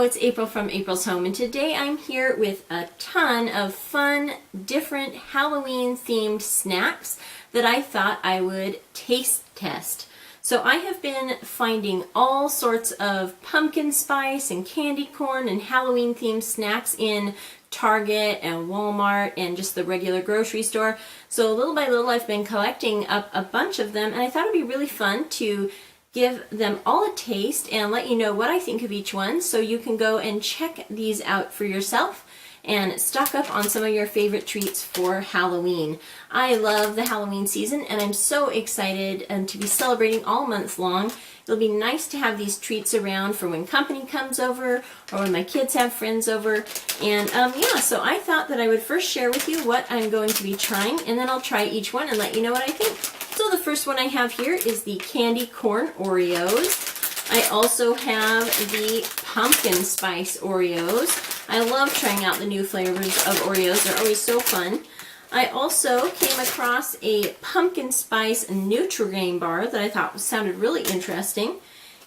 it's April from April's Home, and today I'm here with a ton of fun, different Halloween-themed snacks that I thought I would taste test. So I have been finding all sorts of pumpkin spice and candy corn and Halloween-themed snacks in Target and Walmart and just the regular grocery store. So little by little I've been collecting up a bunch of them, and I thought it'd be really fun to give them all a taste and let you know what I think of each one, so you can go and check these out for yourself and stock up on some of your favorite treats for Halloween. I love the Halloween season, and I'm so excited to be celebrating all month long. It'll be nice to have these treats around for when company comes over or when my kids have friends over. And yeah, so I thought that I would first share with you what I'm going to be trying, and then I'll try each one and let you know what I think. So the first one I have here is the candy corn Oreos. I also have the pumpkin spice Oreos. I love trying out the new flavors of Oreos. They're always so fun. I also came across a pumpkin spice Nutrigrain bar that I thought sounded really interesting,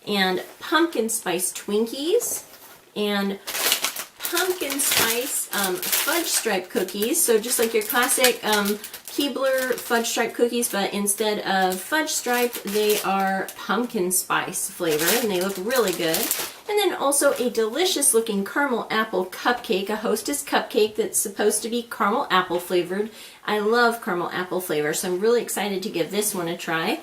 and pumpkin spice Twinkies, and pumpkin spice fudge stripe cookies. So just like your classic Keebler fudge stripe cookies, but instead of fudge stripe, they are pumpkin spice flavor, and they look really good. And then also a delicious looking caramel apple cupcake, a Hostess cupcake that's supposed to be caramel apple flavored. I love caramel apple flavor, so I'm really excited to give this one a try.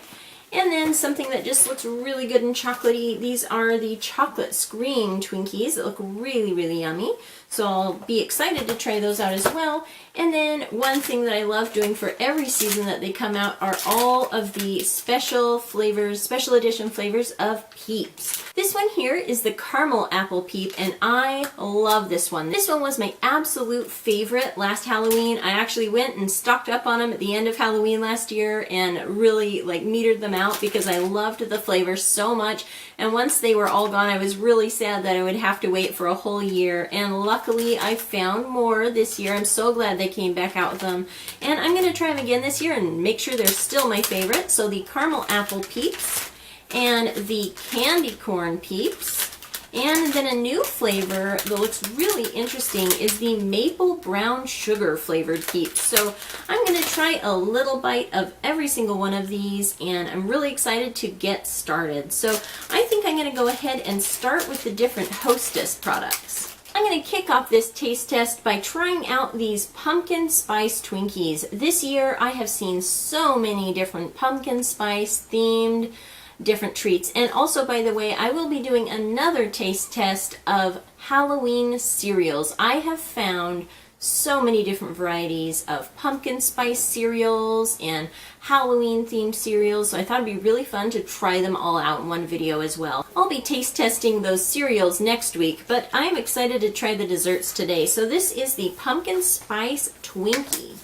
And then something that just looks really good and chocolatey. These are the chocolate scream Twinkies that look really, really yummy. So I'll be excited to try those out as well. And then one thing that I love doing for every season that they come out are all of the special flavors, special edition flavors of Peeps. This one here is the caramel apple Peep, and I love this one. This one was my absolute favorite last Halloween. I actually went and stocked up on them at the end of Halloween last year and really metered them out because I loved the flavor so much. And once they were all gone, I was really sad that I would have to wait for a whole year. And luckily, I found more this year. I'm so glad they came back out with them. And I'm going to try them again this year and make sure they're still my favorite. So the caramel apple Peeps and the candy corn Peeps. And then a new flavor that looks really interesting is the maple brown sugar flavored Peeps. So I'm going to try a little bite of every single one of these, and I'm really excited to get started. So I think I'm going to go ahead and start with the different Hostess products. I'm going to kick off this taste test by trying out these pumpkin spice Twinkies. This year I have seen so many different pumpkin spice themed different treats. And also, by the way, I will be doing another taste test of Halloween cereals. I have found so many different varieties of pumpkin spice cereals and Halloween themed cereals, so I thought it'd be really fun to try them all out in one video as well. I'll be taste testing those cereals next week, but I am excited to try the desserts today. So this is the pumpkin spice Twinkie.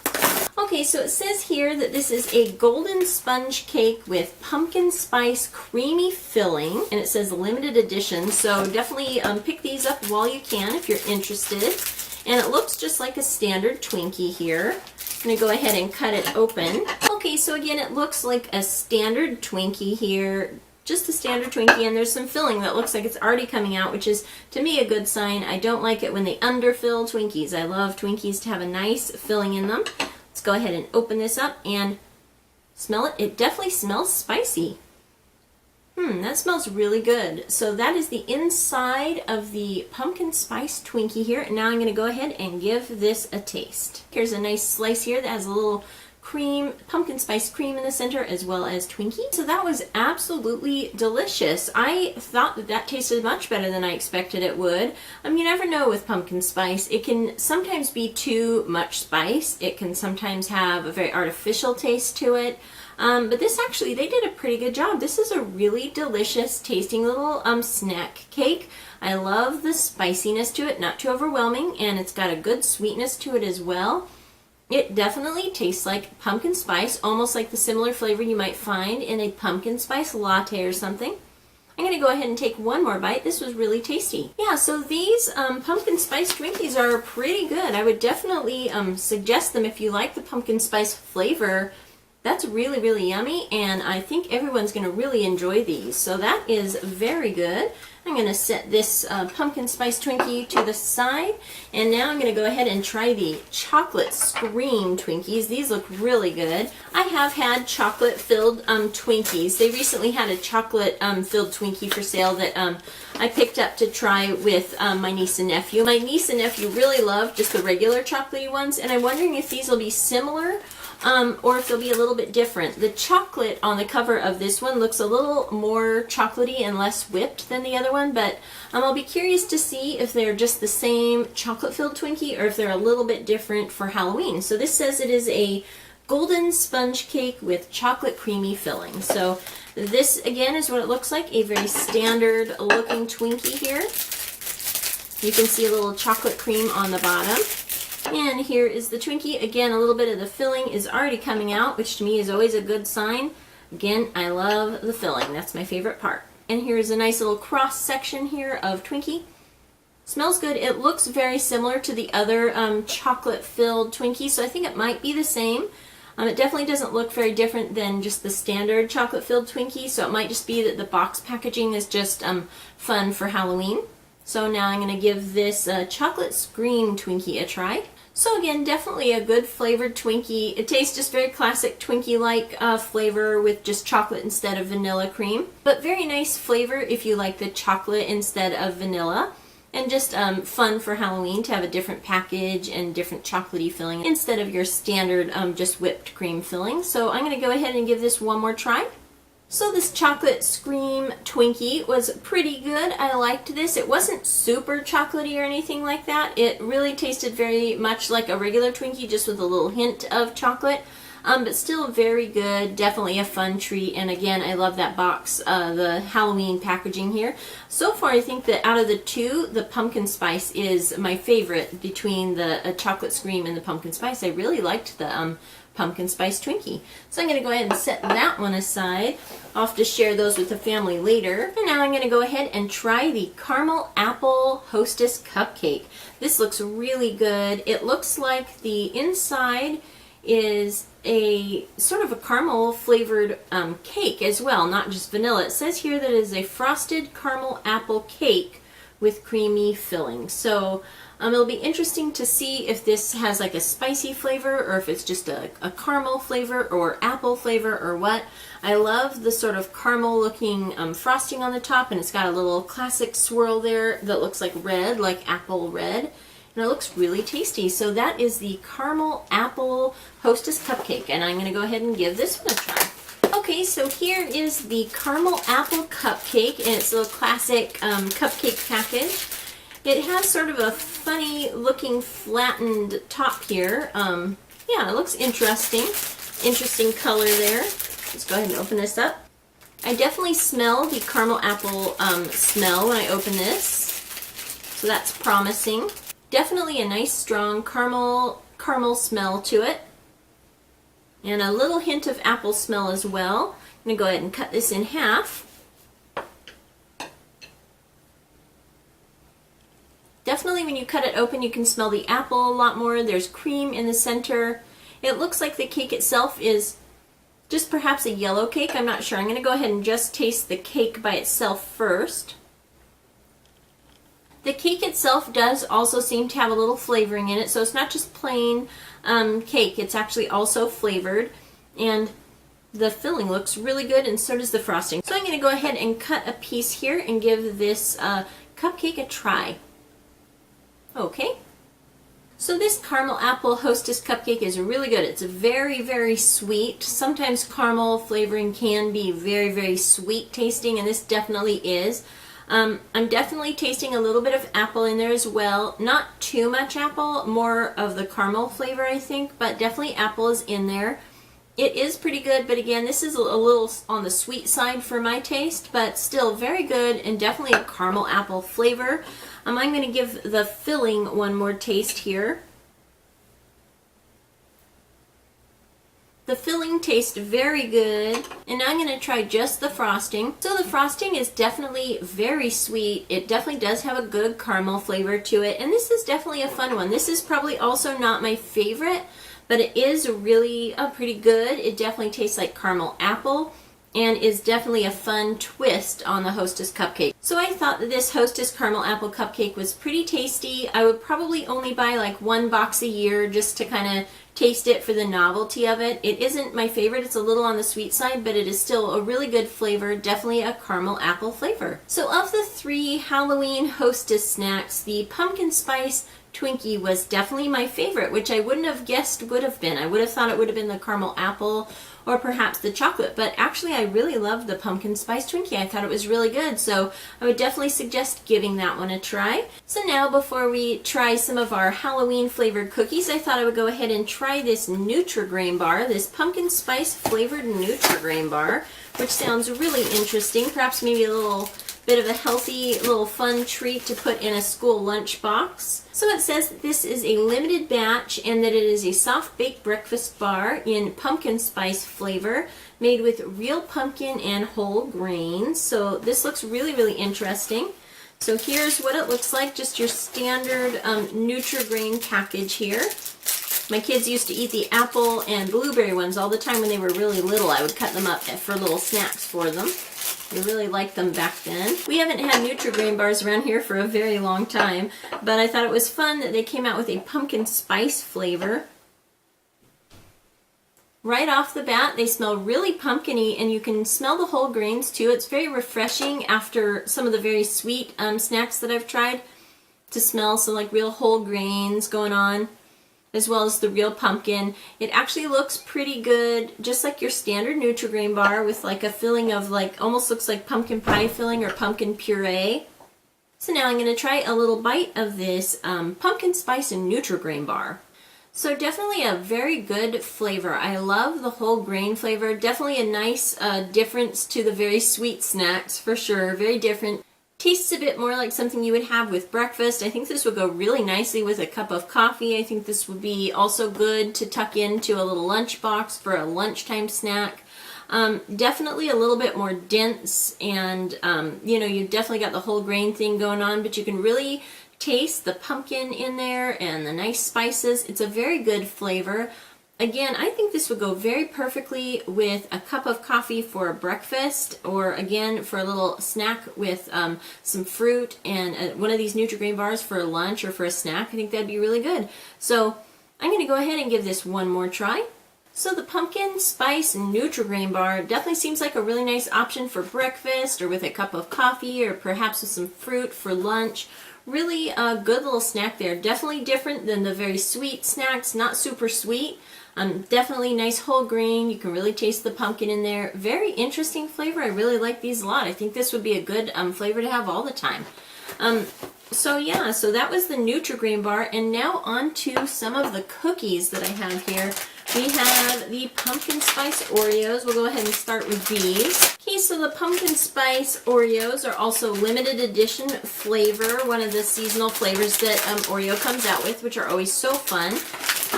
Okay, so it says here that this is a golden sponge cake with pumpkin spice creamy filling, and it says limited edition, so definitely pick these up while you can if you're interested. And it looks just like a standard Twinkie here. I'm going to go ahead and cut it open. Okay, so again, it looks like a standard Twinkie here, just a standard Twinkie, and there's some filling that looks like it's already coming out, which is, to me, a good sign. I don't like it when they underfill Twinkies. I love Twinkies to have a nice filling in them. Let's go ahead and open this up and smell it. It definitely smells spicy. That smells really good. So that is the inside of the pumpkin spice Twinkie here. And now I'm going to go ahead and give this a taste. Here's a nice slice here that has a little cream, pumpkin spice cream in the center, as well as Twinkie. So that was absolutely delicious. I thought that that tasted much better than I expected it would. You never know with pumpkin spice. It can sometimes be too much spice. It can sometimes have a very artificial taste to it. But this actually, they did a pretty good job. This is a really delicious tasting little snack cake. I love the spiciness to it, not too overwhelming, and it's got a good sweetness to it as well. It definitely tastes like pumpkin spice, almost like the similar flavor you might find in a pumpkin spice latte or something. I'm going to go ahead and take one more bite. This was really tasty. Yeah, so these pumpkin spice Twinkies are pretty good. I would definitely suggest them if you like the pumpkin spice flavor. That's really, really yummy, and I think everyone's going to really enjoy these. So that is very good. I'm going to set this pumpkin spice Twinkie to the side, and now I'm going to go ahead and try the chocolate scream Twinkies. These look really good. I have had chocolate filled Twinkies. They recently had a chocolate filled Twinkie for sale that I picked up to try with my niece and nephew. My niece and nephew really love just the regular chocolatey ones, and I'm wondering if these will be similar or if they'll be a little bit different. The chocolate on the cover of this one looks a little more chocolatey and less whipped than the other one, but I'll be curious to see if they're just the same chocolate-filled Twinkie or if they're a little bit different for Halloween. So this says it is a golden sponge cake with chocolate creamy filling. So this, again, is what it looks like, a very standard looking Twinkie here. You can see a little chocolate cream on the bottom. And here is the Twinkie. Again, a little bit of the filling is already coming out, which to me is always a good sign. Again, I love the filling. That's my favorite part. And here's a nice little cross section here of Twinkie. Smells good. It looks very similar to the other chocolate-filled Twinkie, so I think it might be the same. It definitely doesn't look very different than just the standard chocolate-filled Twinkie, so it might just be that the box packaging is just fun for Halloween. So now I'm going to give this chocolate scream Twinkie a try. So again, definitely a good flavored Twinkie. It tastes just very classic Twinkie-like flavor with just chocolate instead of vanilla cream. But very nice flavor if you like the chocolate instead of vanilla. And just fun for Halloween to have a different package and different chocolatey filling instead of your standard just whipped cream filling. So I'm going to go ahead and give this one more try. So this chocolate scream Twinkie was pretty good. I liked this. It wasn't super chocolatey or anything like that. It really tasted very much like a regular Twinkie, just with a little hint of chocolate. But still very good. Definitely a fun treat. And again, I love that box, the Halloween packaging here. So far, I think that out of the two, the pumpkin spice is my favorite between the chocolate scream and the pumpkin spice. I really liked the pumpkin spice Twinkie. So I'm going to go ahead and set that one aside. I'll have to share those with the family later. And now I'm going to go ahead and try the caramel apple Hostess cupcake. This looks really good. It looks like the inside is a sort of a caramel flavored cake as well, not just vanilla. It says here that it is a frosted caramel apple cake with creamy filling. So it'll be interesting to see if this has like a spicy flavor or if it's just a caramel flavor or apple flavor or what. I love the sort of caramel looking frosting on the top, and it's got a little classic swirl there that looks like red, like apple red. And it looks really tasty. So that is the caramel apple Hostess cupcake, and I'm going to go ahead and give this one a try. Okay, so here is the caramel apple cupcake, and it's a classic cupcake package. It has sort of a funny looking flattened top here. Yeah, it looks interesting. Interesting color there. Let's go ahead and open this up. I definitely smell the caramel apple smell when I open this. So that's promising. Definitely a nice strong caramel smell to it. And a little hint of apple smell as well. I'm going to go ahead and cut this in half. Definitely when you cut it open you can smell the apple a lot more. There's cream in the center. It looks like the cake itself is just perhaps a yellow cake. I'm not sure. I'm going to go ahead and just taste the cake by itself first. The cake itself does also seem to have a little flavoring in it, so it's not just plain cake. It's actually also flavored, and the filling looks really good, and so does the frosting. So I'm going to go ahead and cut a piece here and give this cupcake a try. Okay. So this caramel apple Hostess cupcake is really good. It's very, very sweet. Sometimes caramel flavoring can be very, very sweet tasting, and this definitely is. I'm definitely tasting a little bit of apple in there as well. Not too much apple, more of the caramel flavor I think, but definitely apple is in there. It is pretty good, but again, this is a little on the sweet side for my taste, but still very good and definitely a caramel apple flavor. I'm going to give the filling one more taste here. The filling tastes very good, and now I'm going to try just the frosting. So the frosting is definitely very sweet. It definitely does have a good caramel flavor to it, and this is definitely a fun one. This is probably also not my favorite, but it is really pretty good. It definitely tastes like caramel apple and is definitely a fun twist on the Hostess cupcake. So I thought that this Hostess caramel apple cupcake was pretty tasty. I would probably only buy like one box a year just to kind of taste it for the novelty of it. It isn't my favorite. It's a little on the sweet side, but it is still a really good flavor, definitely a caramel apple flavor. So of the 3 Halloween Hostess snacks, the pumpkin spice Twinkie was definitely my favorite, which I wouldn't have guessed would have been. I would have thought it would have been the caramel apple or perhaps the chocolate, but actually I really loved the pumpkin spice Twinkie. I thought it was really good, so I would definitely suggest giving that one a try. So now before we try some of our Halloween flavored cookies, I thought I would go ahead and try this Nutrigrain bar, this pumpkin spice flavored Nutrigrain bar, which sounds really interesting. Perhaps maybe a little bit of a healthy little fun treat to put in a school lunch box. So it says that this is a limited batch and that it is a soft baked breakfast bar in pumpkin spice flavor made with real pumpkin and whole grains. So this looks really, really interesting. So here's what it looks like, just your standard Nutrigrain package here. My kids used to eat the apple and blueberry ones all the time when they were really little. I would cut them up for little snacks for them. We really liked them back then. We haven't had Nutrigrain bars around here for a very long time, but I thought it was fun that they came out with a pumpkin spice flavor. Right off the bat, they smell really pumpkin-y, and you can smell the whole grains too. It's very refreshing after some of the very sweet snacks that I've tried to smell some like real whole grains going on, as well as the real pumpkin. It actually looks pretty good, just like your standard Nutrigrain bar with like a filling of like, almost looks like pumpkin pie filling or pumpkin puree. So now I'm going to try a little bite of this pumpkin spice and Nutrigrain bar. So definitely a very good flavor. I love the whole grain flavor. Definitely a nice difference to the very sweet snacks for sure. Very different. Tastes a bit more like something you would have with breakfast. I think this would go really nicely with a cup of coffee. I think this would be also good to tuck into a little lunch box for a lunchtime snack. Definitely a little bit more dense, and you know, you've definitely got the whole grain thing going on, but you can really taste the pumpkin in there and the nice spices. It's a very good flavor. Again, I think this would go very perfectly with a cup of coffee for breakfast, or again for a little snack with some fruit and one of these Nutrigrain bars for lunch or for a snack. I think that'd be really good. So I'm going to go ahead and give this one more try. So the pumpkin spice Nutrigrain bar definitely seems like a really nice option for breakfast or with a cup of coffee or perhaps with some fruit for lunch. Really a good little snack there. Definitely different than the very sweet snacks, not super sweet. Definitely nice whole grain. You can really taste the pumpkin in there. Very interesting flavor. I really like these a lot. I think this would be a good flavor to have all the time. So yeah, so that was the Nutrigrain bar, and now on to some of the cookies that I have here. We have the pumpkin spice Oreos. We'll go ahead and start with these. Okay, so the pumpkin spice Oreos are also limited edition flavor, one of the seasonal flavors that Oreo comes out with, which are always so fun.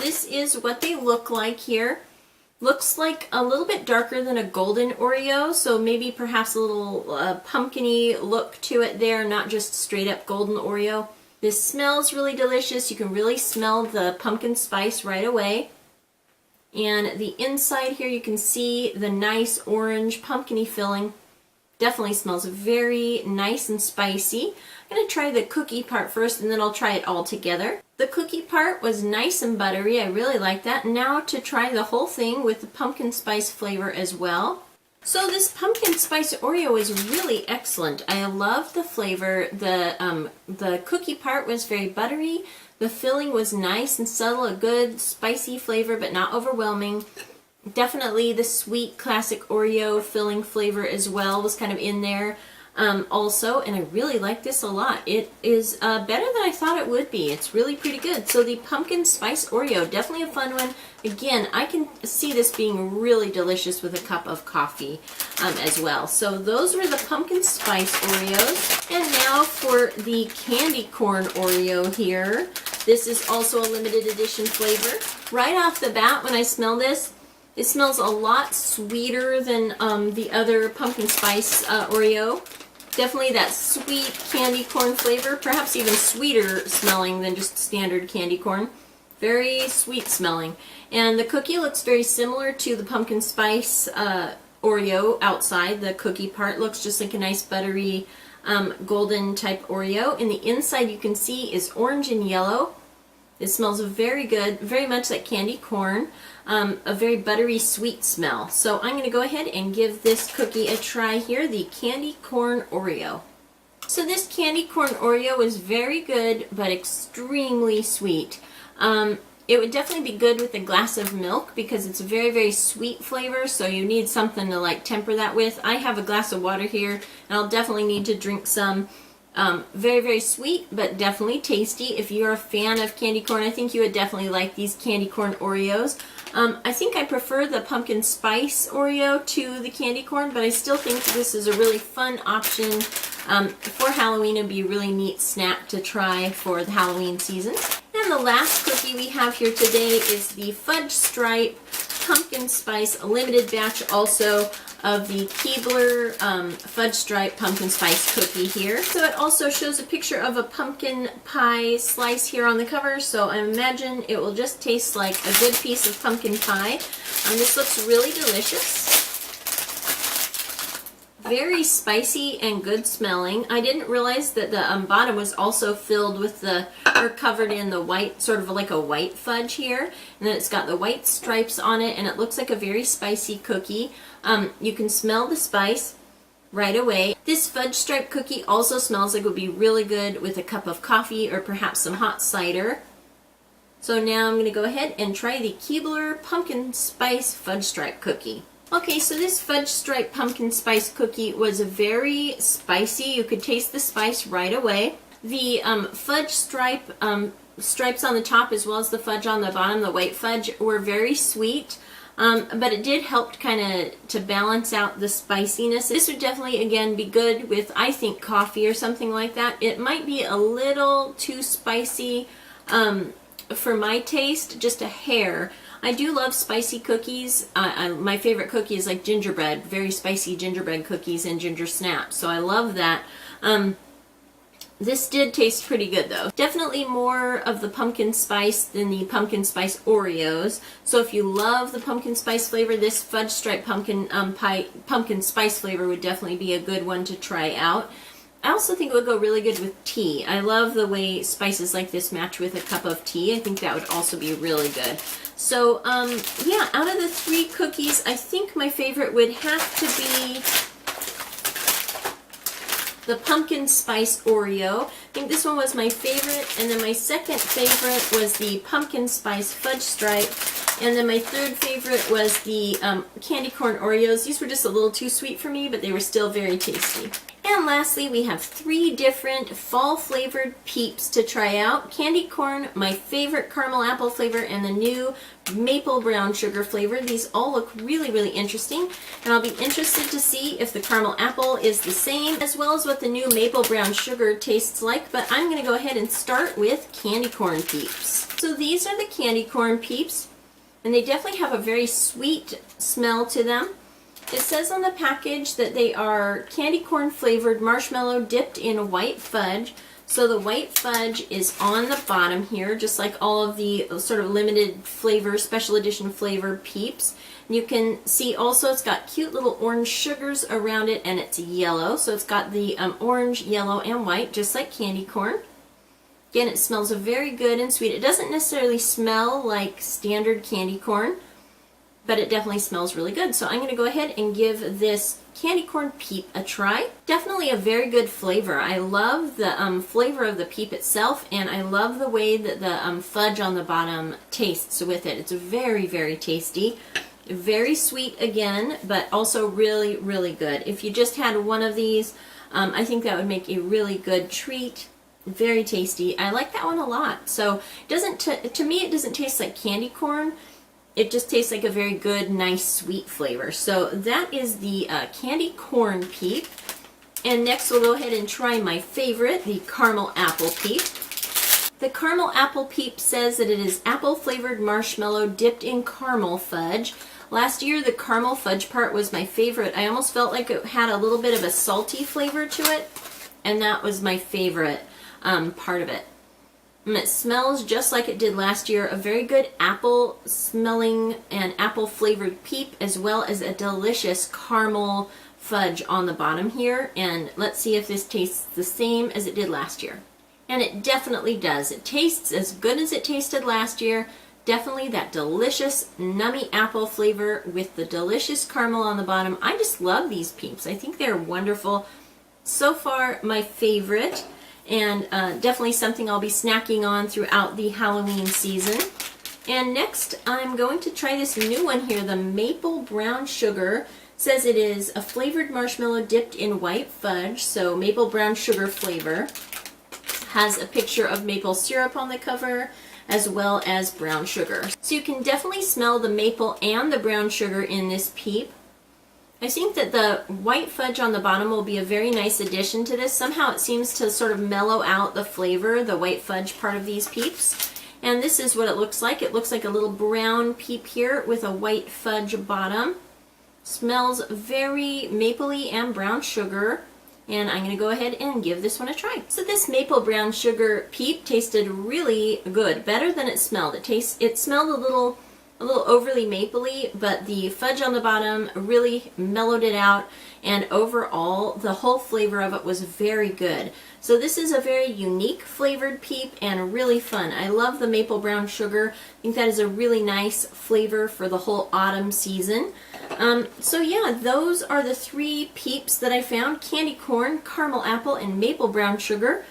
This is what they look like here. Looks like a little bit darker than a golden Oreo, so maybe perhaps a little pumpkin-y look to it there, not just straight up golden Oreo. This smells really delicious. You can really smell the pumpkin spice right away. And the inside here, you can see the nice orange pumpkin-y filling. Definitely smells very nice and spicy. I'm going to try the cookie part first, and then I'll try it all together. The cookie part was nice and buttery. I really like that. Now to try the whole thing with the pumpkin spice flavor as well. So this pumpkin spice Oreo is really excellent. I love the flavor. The cookie part was very buttery. The filling was nice and subtle, a good spicy flavor, but not overwhelming. Definitely the sweet classic Oreo filling flavor as well was kind of in there also, and I really like this a lot. It is better than I thought it would be. It's really pretty good. So the pumpkin spice Oreo, definitely a fun one. Again, I can see this being really delicious with a cup of coffee as well. So those were the pumpkin spice Oreos. And now for the candy corn Oreo here. This is also a limited edition flavor. Right off the bat, when I smell this, it smells a lot sweeter than the other pumpkin spice Oreo. Definitely that sweet candy corn flavor, perhaps even sweeter smelling than just standard candy corn. Very sweet smelling. And the cookie looks very similar to the pumpkin spice Oreo outside. The cookie part looks just like a nice buttery golden type Oreo. In the inside you can see is orange and yellow. It smells very good, very much like candy corn. A very buttery sweet smell. So I'm going to go ahead and give this cookie a try here, the candy corn Oreo. So this candy corn Oreo is very good but extremely sweet. It would definitely be good with a glass of milk because it's a very sweet flavor, so you need something to like temper that with. I have a glass of water here and I'll definitely need to drink some. Very sweet, but definitely tasty. If you're a fan of candy corn, I think you would definitely like these candy corn Oreos. I think I prefer the pumpkin spice Oreo to the candy corn, but I still think this is a really fun option for Halloween. It'd be a really neat snack to try for the Halloween season. And the last cookie we have here today is the Fudge Stripe Pumpkin Spice Limited Batch, also of the Keebler Fudge Stripe Pumpkin Spice Cookie here. So it also shows a picture of a pumpkin pie slice here on the cover, so I imagine it will just taste like a good piece of pumpkin pie. This looks really delicious. Very spicy and good smelling. I didn't realize that the bottom was also filled with or covered in the white, sort of like a white fudge here. And then it's got the white stripes on it, and it looks like a very spicy cookie. You can smell the spice right away. This fudge stripe cookie also smells like it would be really good with a cup of coffee or perhaps some hot cider. So now I'm going to go ahead and try the Keebler Pumpkin Spice Fudge Stripe Cookie. Okay, so this Fudge Stripe Pumpkin Spice Cookie was very spicy. You could taste the spice right away. The fudge stripe stripes on the top as well as the fudge on the bottom, the white fudge, were very sweet. But it did help kind of to balance out the spiciness. This would definitely, again, be good with, I think, coffee or something like that. It might be a little too spicy for my taste, just a hair. I do love spicy cookies. My favorite cookie is like gingerbread, very spicy gingerbread cookies and ginger snaps, so I love that. This did taste pretty good though. Definitely more of the pumpkin spice than the pumpkin spice Oreos. So if you love the pumpkin spice flavor, this Fudge Stripe pumpkin spice flavor would definitely be a good one to try out. I also think it would go really good with tea. I love the way spices like this match with a cup of tea. I think that would also be really good. So, yeah, out of the 3 cookies, I think my favorite would have to be the Pumpkin Spice Oreo. I think this one was my favorite, and then my second favorite was the Pumpkin Spice Fudge Stripe, and then my third favorite was the Candy Corn Oreos. These were just a little too sweet for me, but they were still very tasty. And lastly, we have 3 different fall-flavored Peeps to try out. Candy corn, my favorite caramel apple flavor, and the new maple brown sugar flavor. These all look really interesting, and I'll be interested to see if the caramel apple is the same, as well as what the new maple brown sugar tastes like. But I'm going to go ahead and start with candy corn Peeps. So these are the candy corn Peeps, and they definitely have a very sweet smell to them. It says on the package that they are candy corn flavored marshmallow dipped in white fudge. So the white fudge is on the bottom here, just like all of the sort of limited flavor, special edition flavor Peeps. And you can see also it's got cute little orange sugars around it, and it's yellow. So it's got the orange, yellow, and white, just like candy corn. Again, it smells very good and sweet. It doesn't necessarily smell like standard candy corn, but it definitely smells really good. So I'm going to go ahead and give this candy corn Peep a try. Definitely a very good flavor. I love the flavor of the Peep itself, and I love the way that the fudge on the bottom tastes with it. It's very tasty. Very sweet again, but also really good. If you just had one of these, I think that would make a really good treat. Very tasty. I like that one a lot. So it doesn't to me, it doesn't taste like candy corn. It just tastes like a very good, nice, sweet flavor. So that is the candy corn Peep. And next we'll go ahead and try my favorite, the caramel apple Peep. The caramel apple Peep says that it is apple flavored marshmallow dipped in caramel fudge. Last year the caramel fudge part was my favorite. I almost felt like it had a little bit of a salty flavor to it, and that was my favorite part of it. It smells just like it did last year. A very good apple smelling and apple flavored Peep, as well as a delicious caramel fudge on the bottom here. And let's see if this tastes the same as it did last year. And it definitely does. It tastes as good as it tasted last year. Definitely that delicious nummy apple flavor with the delicious caramel on the bottom. I just love these Peeps. I think they're wonderful. So far, my favorite, and definitely something I'll be snacking on throughout the Halloween season. And next, I'm going to try this new one here, the Maple Brown Sugar. It says it is a flavored marshmallow dipped in white fudge, so maple brown sugar flavor. Has a picture of maple syrup on the cover, as well as brown sugar. So you can definitely smell the maple and the brown sugar in this Peep. I think that the white fudge on the bottom will be a very nice addition to this. Somehow it seems to sort of mellow out the flavor, the white fudge part of these Peeps. And this is what it looks like. It looks like a little brown Peep here with a white fudge bottom. Smells very mapley and brown sugar. And I'm going to go ahead and give this one a try. So this maple brown sugar Peep tasted really good, better than it smelled. It smelled a little overly mapley, but the fudge on the bottom really mellowed it out, and overall the whole flavor of it was very good. So this is a very unique flavored Peep and really fun. I love the maple brown sugar. I think that is a really nice flavor for the whole autumn season. So yeah, those are the 3 Peeps that I found: candy corn, caramel apple, and maple brown sugar.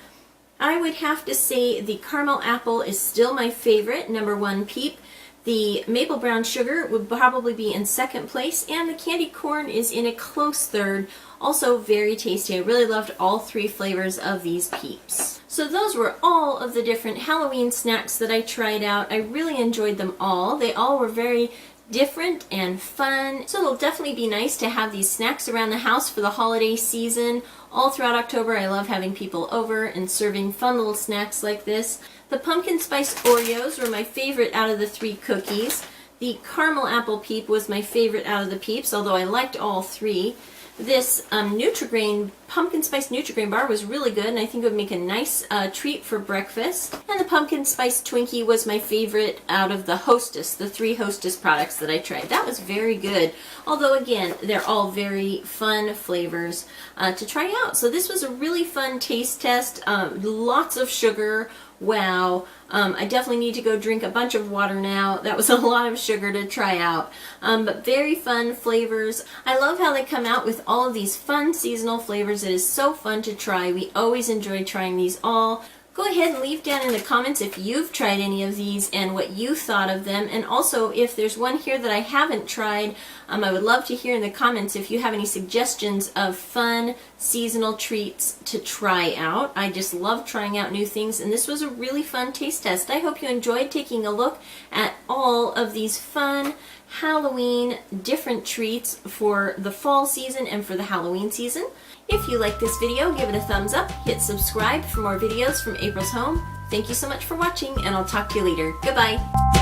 I would have to say the caramel apple is still my favorite, #1 Peep. The maple brown sugar would probably be in second place, and the candy corn is in a close third. Also very tasty. I really loved all 3 flavors of these Peeps. So those were all of the different Halloween snacks that I tried out. I really enjoyed them all. They all were very different and fun. So it'll definitely be nice to have these snacks around the house for the holiday season. All throughout October, I love having people over and serving fun little snacks like this. The pumpkin spice Oreos were my favorite out of the 3 cookies. The caramel apple Peep was my favorite out of the Peeps, although I liked all 3. This Nutrigrain, pumpkin spice Nutrigrain bar was really good, and I think it would make a nice treat for breakfast. And the pumpkin spice Twinkie was my favorite out of the Hostess, the 3 Hostess products that I tried. That was very good, although again, they're all very fun flavors to try out. So this was a really fun taste test, lots of sugar. Wow, I definitely need to go drink a bunch of water now. That was a lot of sugar to try out, but very fun flavors. I love how they come out with all of these fun seasonal flavors. It is so fun to try. We always enjoy trying these all. Go ahead and leave down in the comments if you've tried any of these and what you thought of them. And also, if there's one here that I haven't tried, I would love to hear in the comments if you have any suggestions of fun seasonal treats to try out. I just love trying out new things, and this was a really fun taste test. I hope you enjoyed taking a look at all of these fun Halloween different treats for the fall season and for the Halloween season. If you like this video, give it a thumbs up, hit subscribe for more videos from April's Home. Thank you so much for watching, and I'll talk to you later. Goodbye!